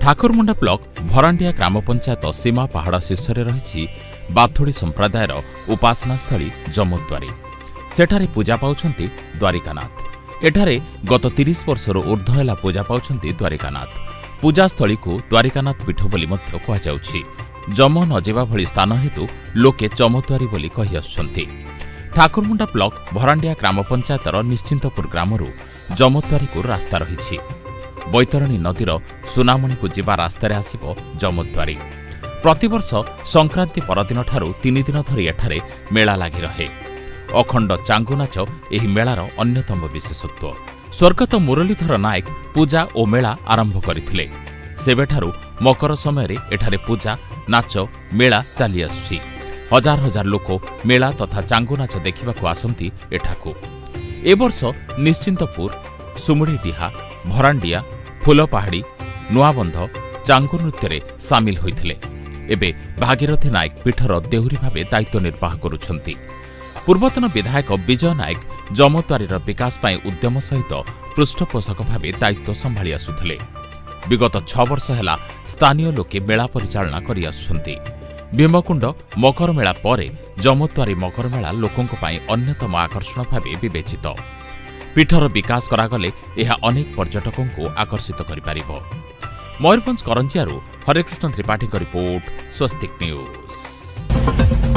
Thakurmunda block भरांडिया ग्राम पंचायत सीमा पहाड़ शीर्ष रही बाथोड़ी संप्रदायर उपासना स्थली जमद्वारी। सेठारे पूजा पाउछंती द्वारिकानाथ। एठारे गत 30 वर्षर ऊर्ध्व है पूजा पाउछंती द्वारिकानाथ। पूजास्थली को द्वारिकानाथ पीठ बोली मध्य कहुछि। जम नजिबा भली स्थान हेतु लोके जमद्वारी बोली कहि आछंती। ठाकुरमुंडा ब्लॉक भरांडिया ग्राम पंचायतर निश्चिंतपुर ग्रामरू जमद्वारी को रास्ता रही। बैतरणी नदीर सुनामणि को जीवा रास्तार आसिबो जमद्वारी। प्रतिवर्ष संक्रांति परदिन ठारू 3 दिन धरी एठारे मेला लागि रहे। अखंड चांगु नाच एही मेलार अन्यतम विशेषत्व। स्वर्गत मुरलीधर नायक पूजा और मेला आरंभ करथिले। सेबेठारू मकर समय एठारे पूजा नाच मेला चली आसुछि। हजार हजार लोक मेला तथा चांगु नाच देखिबाकू आसंती एठाकू। ए वर्ष निश्चिंतपुर, सुमुड़ीडीहा, भरांडिया, फुलपहाड़ी, नुआबंध चांगु नृत्य सामिल होइथिले। एबे भागीरथी नायक पीठर देहुरी भावे दायित्व निर्वाह करुछंती। पूर्वतन विधायक विजय नायक जमद्वारीर विकास पाई उद्यम सहित पृष्ठपोषक भावे दायित्व संभाली आसुथिले। विगत 6 वर्ष हैला स्थानीय लोके मेला परिचालना करि आसुछंती। भीमकुंड मकर मेला परे जमद्वारी मकर मेला लोकंक पाई अन्यतम आकर्षण भावे विवेचित। पीठर विकास करागले यह अनेक पर्यटकों को आकर्षित करिपारिबो। मयूरभंज करंजियारू हरेकृष्ण त्रिपाठी रिपोर्ट, स्वस्तिक न्यूज।